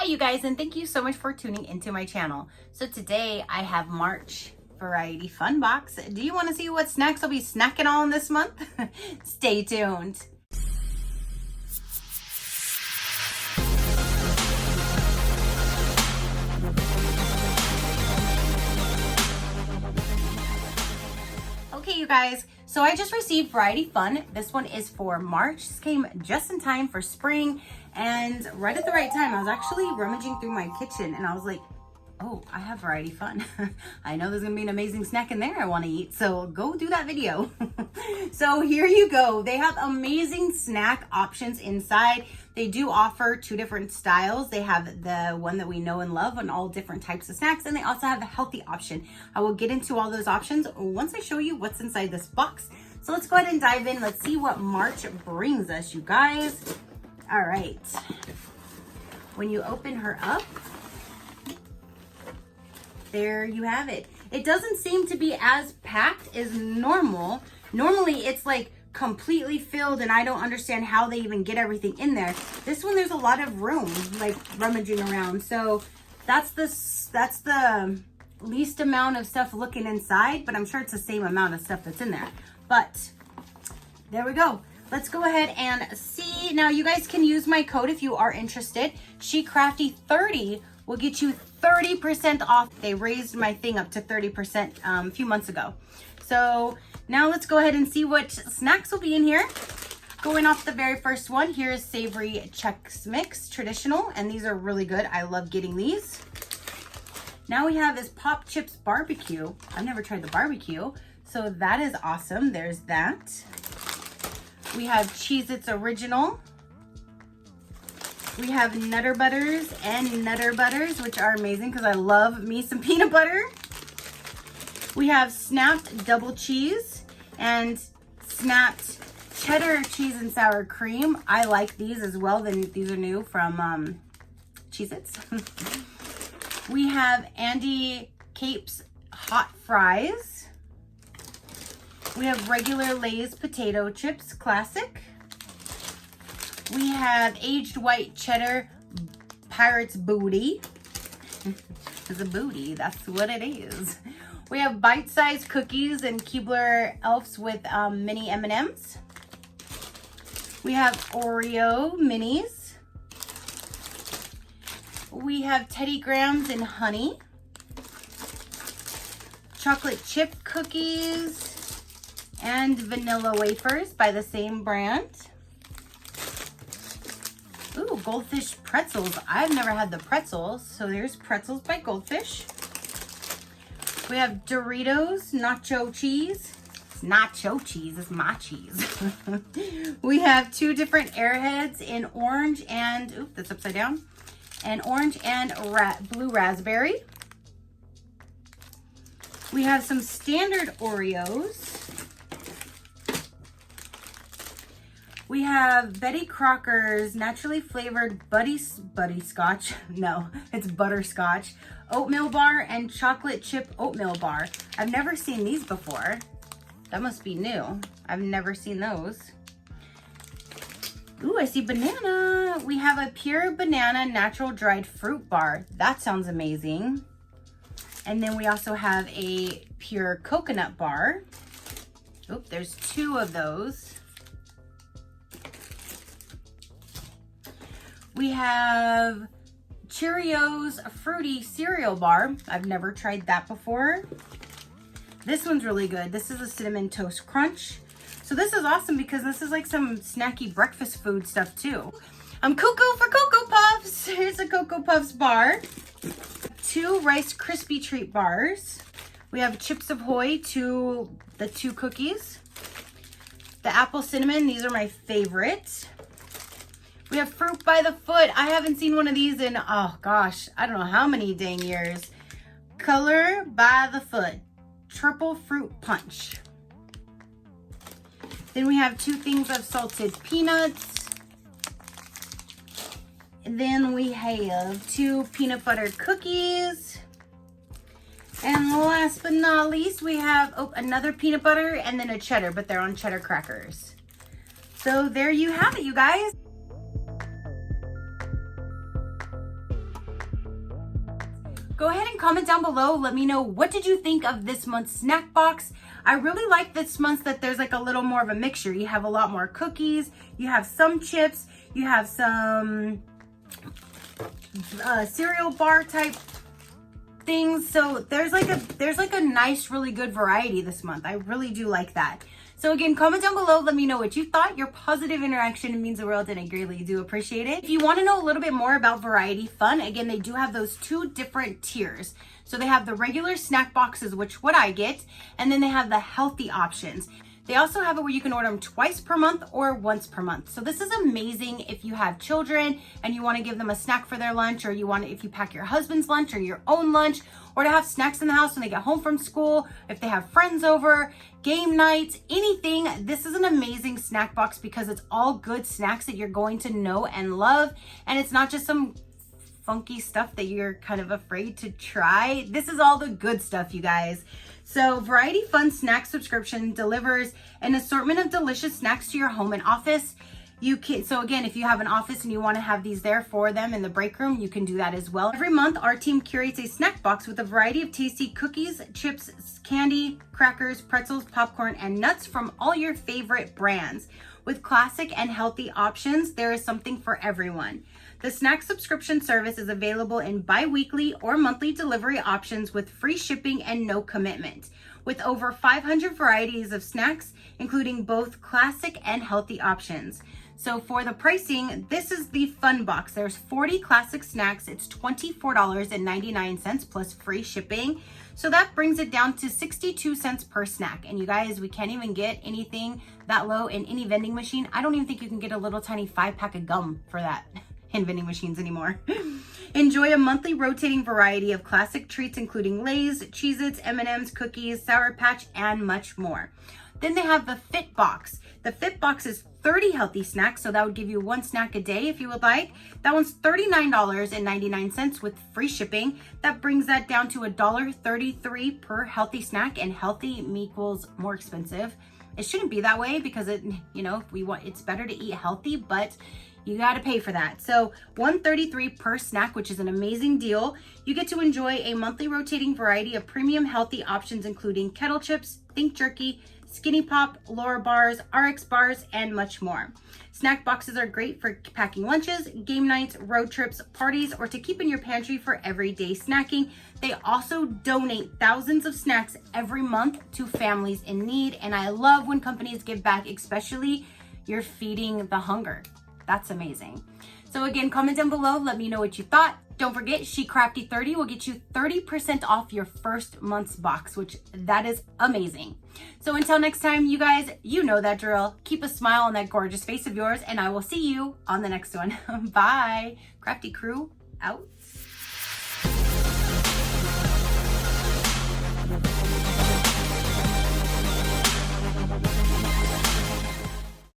Hi you guys, and thank you so much for tuning into my channel. So today I have March Variety Fun Box. Do you want to see what snacks I'll be snacking on this month? Stay tuned. Okay you guys, so I just received Variety Fun. This one is for March. This came just in time for spring and right at the right time. I was actually rummaging through my kitchen and I was like, oh, I have Variety Fun. I know there's gonna be an amazing snack in there I wanna eat, so go do that video. So here you go. They have amazing snack options inside. They do offer two different styles. They have the one that we know and love on all different types of snacks, and they also have a healthy option. I will get into all those options once I show you what's inside this box. So let's go ahead and dive in. Let's see what March brings us, you guys. All right. When you open her up, there you have it. It doesn't seem to be as packed as normal. Normally it's like completely filled and I don't understand how they even get everything in there. This one, there's a lot of room, like rummaging around. So that's the least amount of stuff looking inside, but I'm sure it's the same amount of stuff that's in there. But there we go. Let's go ahead and see. Now you guys can use my code if you are interested. SheCrafty 30 will get you 30% off. They raised my thing up to 30% a few months ago. So now let's go ahead and see what snacks will be in here. Going off the very first one, here's Savory Chex Mix Traditional, and these are really good. I love getting these. Now we have this Pop Chips Barbecue. I've never tried the barbecue, so that is awesome. There's that. We have Cheez-Its Original. We have Nutter Butters and Nutter Butters, which are amazing because I love me some peanut butter. We have Snapped Double Cheese and Snapped Cheddar Cheese and Sour Cream. I like these as well. These are new from Cheez-Its. We have Andy Cape's Hot Fries. We have regular Lay's Potato Chips Classic. We have Aged White Cheddar Pirate's Booty. It's a booty, that's what it is. We have bite-sized cookies and Keebler Elves with mini M&Ms. We have Oreo minis. We have Teddy Grahams and honey. Chocolate chip cookies and vanilla wafers by the same brand. Ooh, Goldfish pretzels. I've never had the pretzels, so there's pretzels by Goldfish. We have Doritos Nacho Cheese. It's nacho cheese, it's my cheese. We have two different Airheads in orange and, oop, that's upside down, and orange and blue raspberry. We have some standard Oreos. We have Betty Crocker's naturally flavored butterscotch. No, it's butterscotch oatmeal bar and chocolate chip oatmeal bar. I've never seen these before. That must be new. I've never seen those. Ooh, I see banana. We have a pure banana natural dried fruit bar. That sounds amazing. And then we also have a pure coconut bar. Oop, there's two of those. We have Cheerios Fruity Cereal Bar. I've never tried that before. This one's really good. This is a Cinnamon Toast Crunch. So this is awesome because this is like some snacky breakfast food stuff too. I'm cuckoo for Cocoa Puffs. Here's a Cocoa Puffs bar. Two Rice Krispie Treat bars. We have Chips Ahoy, the two cookies. The Apple Cinnamon, these are my favorite. We have Fruit by the Foot. I haven't seen one of these in, oh gosh, I don't know how many dang years. Color by the Foot, Triple Fruit Punch. Then we have two things of salted peanuts. And then we have two peanut butter cookies. And last but not least, we have another peanut butter and then a cheddar, but they're on cheddar crackers. So there you have it, you guys. Go ahead and comment down below. Let me know, what did you think of this month's snack box? I really like this month that there's like a little more of a mixture. You have a lot more cookies, you have some chips, you have some cereal bar type things. So there's like a nice, really good variety this month. I really do like that. So again, comment down below. Let me know what you thought. Your positive interaction means the world and I greatly do appreciate it. If you want to know a little bit more about Variety Fun, again, they do have those 2 different tiers. So they have the regular snack boxes, which what I get, and then they have the healthy options. They also have it where you can order them twice per month or once per month. So this is amazing if you have children and you want to give them a snack for their lunch, or you want to, if you pack your husband's lunch or your own lunch, or to have snacks in the house when they get home from school, if they have friends over, game nights, anything. This is an amazing snack box because it's all good snacks that you're going to know and love. And it's not just some funky stuff that you're kind of afraid to try. This is all the good stuff, you guys. So Variety Fun Snack Subscription delivers an assortment of delicious snacks to your home and office. You can, so again, if you have an office and you want to have these there for them in the break room, you can do that as well. Every month, our team curates a snack box with a variety of tasty cookies, chips, candy, crackers, pretzels, popcorn, and nuts from all your favorite brands. With classic and healthy options, there is something for everyone. The snack subscription service is available in bi-weekly or monthly delivery options with free shipping and no commitment. With over 500 varieties of snacks, including both classic and healthy options. So for the pricing, this is the fun box. There's 40 classic snacks. It's $24.99 plus free shipping. So that brings it down to 62 cents per snack. And you guys, we can't even get anything that low in any vending machine. I don't even think you can get a little tiny 5-pack of gum for that in vending machines anymore. Enjoy a monthly rotating variety of classic treats, including Lay's, Cheez-Its, M&M's, cookies, Sour Patch, and much more. Then they have the Fit Box. The Fit Box is 30 healthy snacks, so that would give you 1 snack a day if you would like. That one's $39.99 with free shipping. That brings that down to $1.33 per healthy snack, and healthy equals more expensive. It shouldn't be that way because it, you know, it's better to eat healthy, but you got to pay for that. So $1.33 per snack, which is an amazing deal. You get to enjoy a monthly rotating variety of premium healthy options, including kettle chips, think jerky, Skinny Pop, Laura bars, RX bars, and much more. Snack boxes are great for packing lunches, game nights, road trips, parties, or to keep in your pantry for everyday snacking. They also donate thousands of snacks every month to families in need. And I love when companies give back, especially you're feeding the hunger. That's amazing. So again, comment down below. Let me know what you thought. Don't forget, SheCrafty 30 will get you 30% off your first month's box, which that is amazing. So until next time, you guys, you know that drill. Keep a smile on that gorgeous face of yours, and I will see you on the next one. Bye. Crafty crew out.